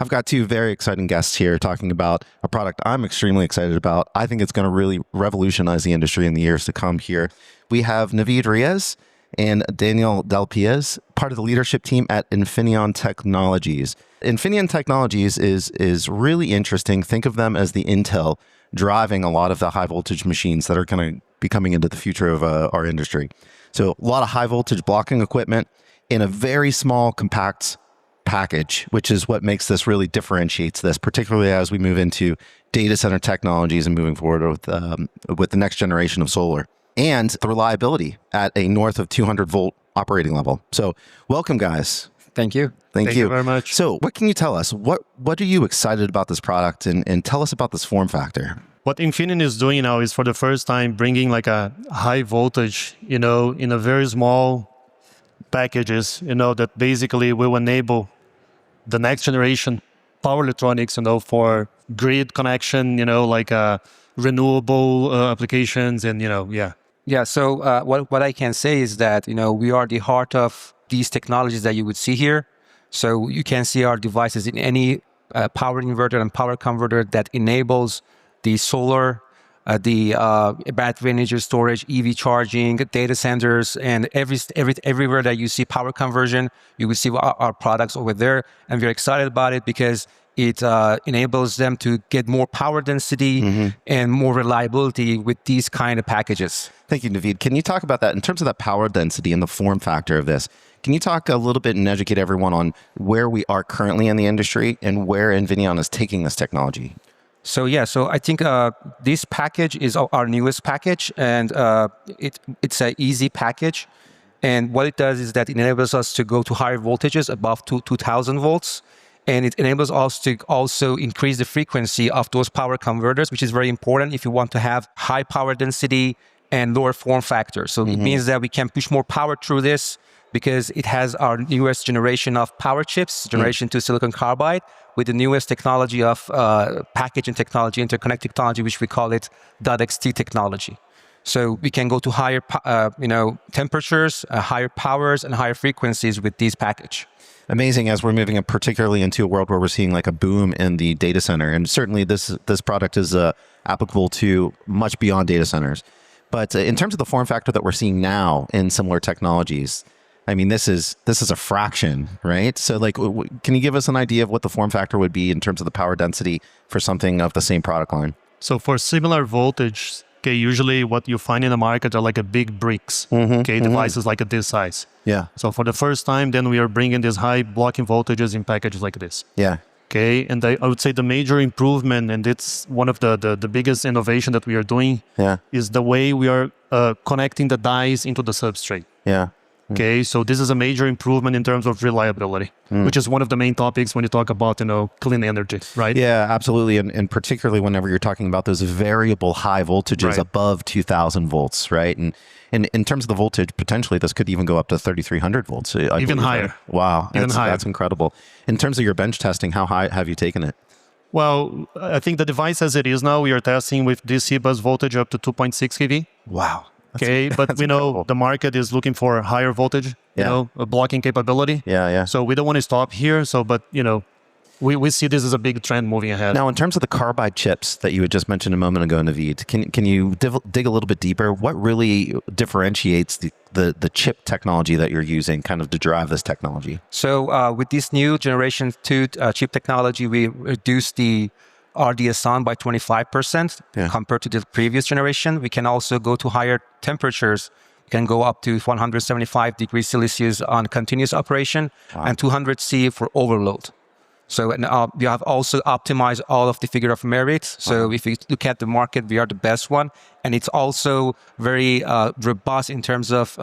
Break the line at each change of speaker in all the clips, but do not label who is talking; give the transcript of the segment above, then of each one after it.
I've got two very exciting guests here talking about a product I'm extremely excited about. I think it's going to really revolutionize the industry in the years to come here. We have Navid Riaz and Daniel Dalpiaz, part of the leadership team at Infineon Technologies. Infineon Technologies is really interesting. Think of them as the Intel driving a lot of the high voltage machines that are going to be coming into the future of our industry. So a lot of high voltage blocking equipment in a very small, compact package, which is what makes this really differentiates this, particularly as we move into data center technologies and moving forward with the next generation of solar. And the reliability at a north of 200 volt operating level. So welcome, guys.
Thank you.
Thank you
very much.
So what can you tell us? What are you excited about this product, and tell us about this form factor?
What Infineon is doing now is for the first time bringing like a high voltage, in a very small packages, that basically will enable the next generation power electronics, for grid connection, like renewable applications and, yeah.
Yeah, so what I can say is that, we are the heart of these technologies that you would see here. So you can see our devices in any power inverter and power converter that enables the solar, the battery energy storage, EV charging, data centers, and everywhere that you see power conversion, you will see our products over there. And we're excited about it because it enables them to get more power density and more reliability with these kind of packages.
Thank you, Navid. Can you talk about that in terms of that power density and the form factor of this? Can you talk a little bit and educate everyone on where we are currently in the industry and where Infineon is taking this technology?
So I think this package is our newest package, and it's an easy package. And what it does is that it enables us to go to higher voltages above 2,000 volts. And it enables us to also increase the frequency of those power converters, which is very important if you want to have high power density and lower form factor. So it means that we can push more power through this because it has our newest generation of power chips, generation 2 silicon carbide, with the newest technology of packaging technology, interconnect technology, which we call it .xt technology. So we can go to higher, temperatures, higher powers, and higher frequencies with these package.
Amazing, as we're moving particularly into a world where we're seeing like a boom in the data center. And certainly this product is applicable to much beyond data centers. But in terms of the form factor that we're seeing now in similar technologies, I mean, this is a fraction, right? So like, can you give us an idea of what the form factor would be in terms of the power density for something of the same product line?
So for similar voltage, usually what you find in the market are like a big bricks, devices like this size.
Yeah.
So for the first time, then we are bringing these high blocking voltages in packages like this.
Yeah.
Okay, and I would say the major improvement, and it's one of the biggest innovation that we are doing, is the way we are connecting the dies into the substrate.
Yeah.
Okay, so this is a major improvement in terms of reliability, which is one of the main topics when you talk about, clean energy, right?
Yeah, absolutely. And particularly whenever you're talking about those variable high voltages above 2,000 volts, right? And in terms of the voltage, potentially this could even go up to 3,300 volts.
Even higher.
Right? Wow, that's incredible. In terms of your bench testing, how high have you taken it?
Well, I think the device as it is now, we are testing with DC bus voltage up to 2.6 kV.
Wow.
But we know the market is looking for higher voltage, a blocking capability.
Yeah.
So we don't want to stop here. But we see this as a big trend moving ahead.
Now, in terms of the carbide chips that you had just mentioned a moment ago, Navid, can you dig a little bit deeper? What really differentiates the chip technology that you're using kind of to drive this technology?
So with this new generation 2 chip technology, we reduced the RDS(on) by 25% compared to the previous generation. We can also go to higher temperatures. We can go up to 175 degrees Celsius on continuous operation and 200 C for overload. So we have also optimized all of the figure of merit. So if you look at the market, we are the best one. And it's also very robust in terms of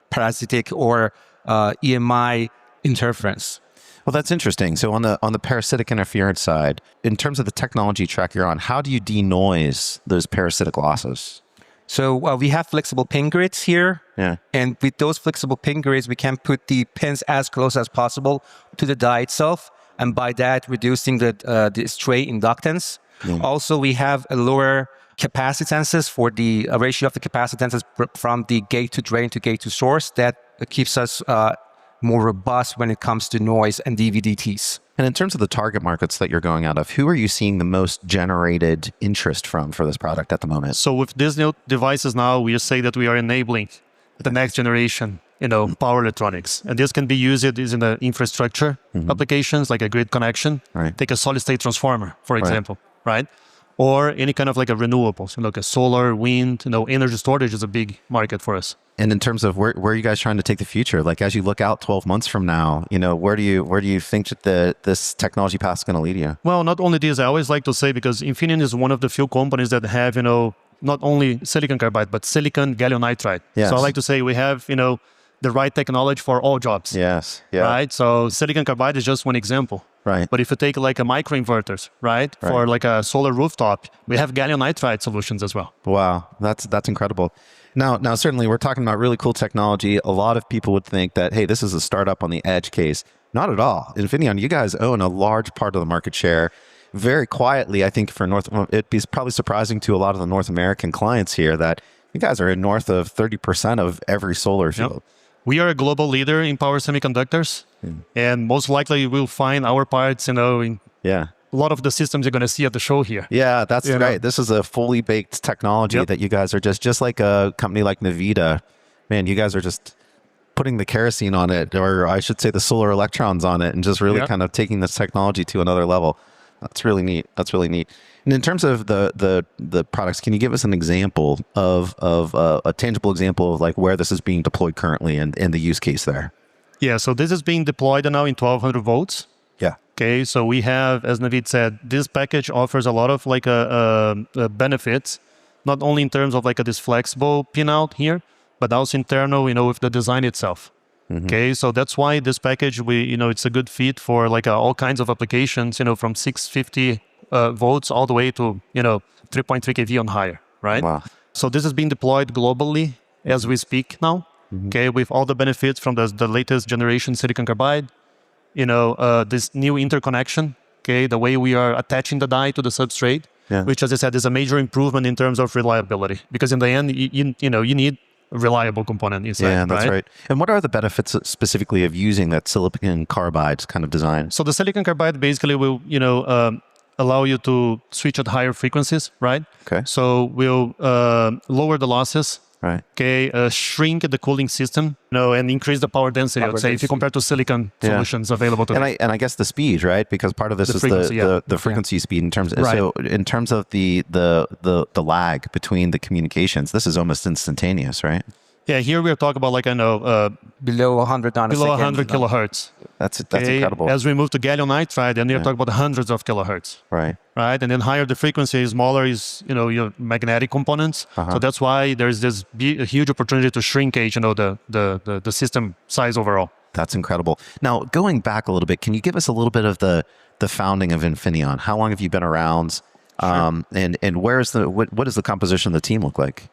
parasitic or EMI interference.
Well, that's interesting. So on the parasitic interference side, in terms of the technology track you're on, how do you denoise those parasitic losses?
So we have flexible pin grids here.
Yeah. And
with those flexible pin grids, we can put the pins as close as possible to the die itself. And by that, reducing the stray inductance. Yeah. Also, we have a lower capacitances for the ratio of the capacitances from the gate to drain to gate to source. That keeps us more robust when it comes to noise and DVDTs.
And in terms of the target markets that you're going out of, who are you seeing the most generated interest from for this product at the moment?
So with these new devices now, we say that we are enabling the next generation, power electronics. And this can be used in the infrastructure applications, like a grid connection.
Right.
Take a solid state transformer, for example, right? Or any kind of like a renewables, like a solar, wind, energy storage is a big market for us.
And in terms of where are you guys trying to take the future? Like as you look out 12 months from now, where do you think that this technology path is going to lead you?
Well, not only this, I always like to say, because Infineon is one of the few companies that have, not only silicon carbide, but silicon gallium nitride.
Yes.
So I like to say we have, the right technology for all jobs.
Yes. Yeah.
Right. So silicon carbide is just one example.
Right.
But if you take like a microinverters, right, for like a solar rooftop, we have gallium nitride solutions as well.
Wow, that's incredible. Now, certainly we're talking about really cool technology. A lot of people would think that, hey, this is a startup on the edge case. Not at all. Infineon, you guys own a large part of the market share. Very quietly, I think it'd be probably surprising to a lot of the North American clients here that you guys are in north of 30% of every solar field.
Yep. We are a global leader in power semiconductors, and most likely we'll find our parts, in a lot of the systems you're going to see at the show here.
Yeah, that's right. This is a fully baked technology that you guys are just like a company like Navid. Man, you guys are just putting the kerosene on it, or I should say the solar electrons on it, and just really kind of taking this technology to another level. That's really neat. And in terms of the products, can you give us an example of a tangible example of like where this is being deployed currently and the use case there?
Yeah, so this is being deployed now in 1200 volts.
Yeah.
Okay, so we have, as Navid said, this package offers a lot of like benefits, not only in terms of like this flexible pinout here, but also internal, with the design itself. Okay, so that's why this package, it's a good fit for like all kinds of applications, from 650 volts all the way to 3.3 kV on higher, right?
Wow.
So this is being deployed globally as we speak now. Okay, with all the benefits from the latest generation silicon carbide, this new interconnection. Okay, the way we are attaching the die to the substrate, which, as I said, is a major improvement in terms of reliability, because in the end, you need a reliable component inside.
Yeah, that's right. And what are the benefits specifically of using that silicon carbide kind of design?
So the silicon carbide basically will, allow you to switch at higher frequencies, right?
Okay.
So we'll lower the losses.
Right.
Okay, shrink the cooling system, and increase the power density. I would say, if you compare to silicon solutions available today.
And I guess the speed, right? Because part of this is the frequency speed in terms. So in terms of the lag between the communications, this is almost instantaneous, right?
Yeah, here we are talking about
below 100 nanosecond.
Below 100 kilohertz.
That's incredible.
As we move to gallium nitride, then you're talking about hundreds of kilohertz.
Right.
Right, and then higher the frequency, smaller is your magnetic components. So that's why there's this a huge opportunity to shrinkage, the system size overall.
That's incredible. Now, going back a little bit, can you give us a little bit of the founding of Infineon? How long have you been around? Sure. And what does the composition of the team look like?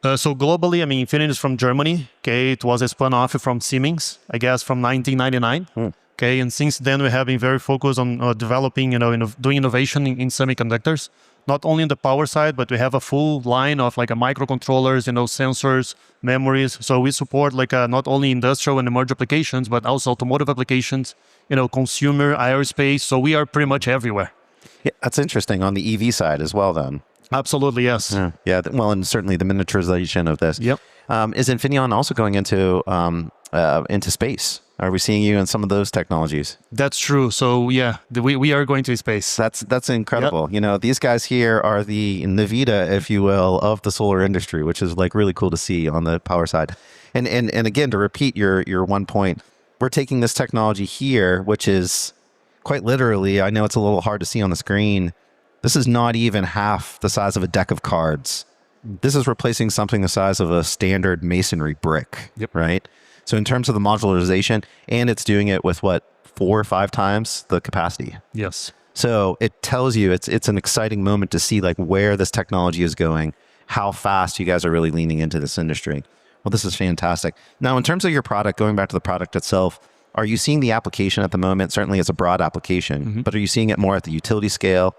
So globally, Infineon is from Germany. Okay, it was a spun off from Siemens, I guess, from 1999. Okay, and since then we have been very focused on developing, doing innovation in semiconductors, not only in the power side, but we have a full line of like microcontrollers, sensors, memories. So we support not only industrial and emerging applications, but also automotive applications, consumer, aerospace. So we are pretty much everywhere.
Yeah, that's interesting on the EV side as well, then.
Absolutely, yes.
Yeah. Well, and certainly the miniaturization of this.
Yep.
Is Infineon also going into space? Are we seeing you in some of those technologies?
That's true. So yeah, we are going to space.
That's incredible. Yep. These guys here are the Navid, if you will, of the solar industry, which is like really cool to see on the power side. And again, to repeat your one point, we're taking this technology here, which is quite literally, I know it's a little hard to see on the screen, this is not even half the size of a deck of cards. This is replacing something the size of a standard masonry brick, right? So in terms of the modularization, and it's doing it with 4 or 5 times the capacity.
Yes.
So it tells you it's an exciting moment to see like where this technology is going, how fast you guys are really leaning into this industry. Well, this is fantastic. Now, in terms of your product, going back to the product itself, are you seeing the application at the moment? Certainly it's a broad application, but are you seeing it more at the utility scale,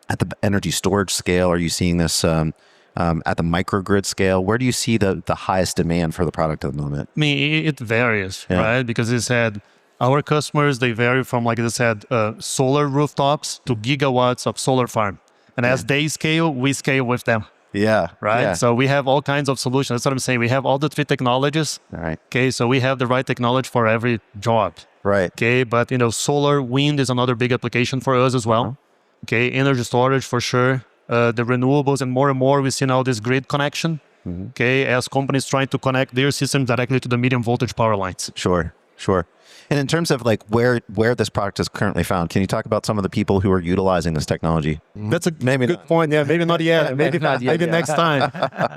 at the energy storage scale? Are you seeing this at the microgrid scale? Where do you see the highest demand for the product at the moment?
I mean, it varies, right? Because it said our customers, they vary from, like I said, solar rooftops to gigawatts of solar farm. And as they scale, we scale with them.
Yeah.
Right.
Yeah.
So we have all kinds of solutions. That's what I'm saying. We have all the three technologies.
All right.
Okay. So we have the right technology for every job.
Right.
Okay. But, solar, wind is another big application for us as well. Okay. Energy storage for sure. The renewables, and more we see now this grid connection. Okay. As companies trying to connect their systems directly to the medium voltage power lines.
Sure. And in terms of like where this product is currently found, can you talk about some of the people who are utilizing this technology?
That's a
Maybe
good
not.
point. Yeah, maybe not yet. Maybe
not yet,
Maybe
yeah.
next time.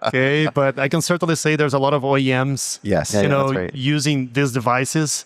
Okay, but I can certainly say there's a lot of OEMs.
Yes.
That's
right.
using these devices,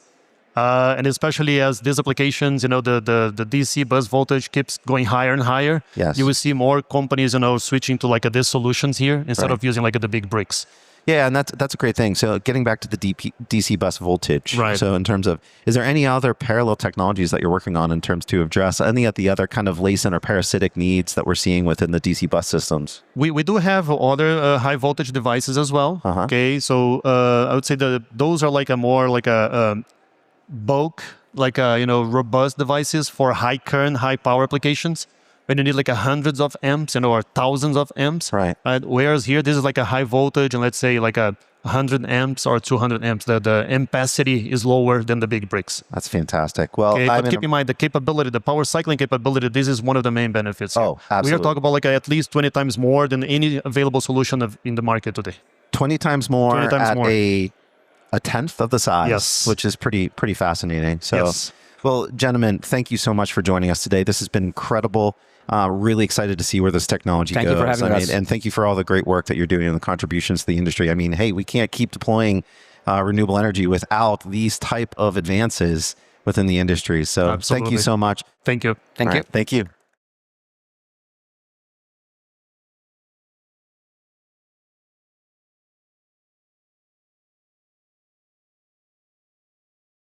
and especially as these applications, the DC bus voltage keeps going higher and higher.
Yes.
You will see more companies, switching to like these solutions here instead of using like the big bricks.
Yeah, and that's a great thing. So getting back to the DC bus voltage.
Right.
So in terms of, is there any other parallel technologies that you're working on in terms to address any of the other kind of latent or parasitic needs that we're seeing within the DC bus systems?
We do have other high voltage devices as well. Okay, so I would say that those are like a more like a bulk, like robust devices for high current, high power applications. When you need like hundreds of amps, or thousands of amps.
Right.
Whereas here, this is like a high voltage, and let's say like 100 amps or 200 amps. The ampacity is lower than the big bricks.
That's fantastic. Well,
Okay, but keep in mind the capability, the power cycling capability. This is one of the main benefits. Here.
Oh, absolutely.
We are talking about like at least 20 times more than any available solution in the market today.
20 times more
20 times
at
more.
a tenth of the size,
Yes.
which is pretty fascinating. So,
Yes.
Well, gentlemen, thank you so much for joining us today. This has been incredible. Really excited to see where this technology goes.
Thank you for having us.
And thank you for all the great work that you're doing and the contributions to the industry. I mean, hey, we can't keep deploying renewable energy without these type of advances within the industry. So
Absolutely.
thank you so much.
Thank you.
Thank
All
you.
right, thank you.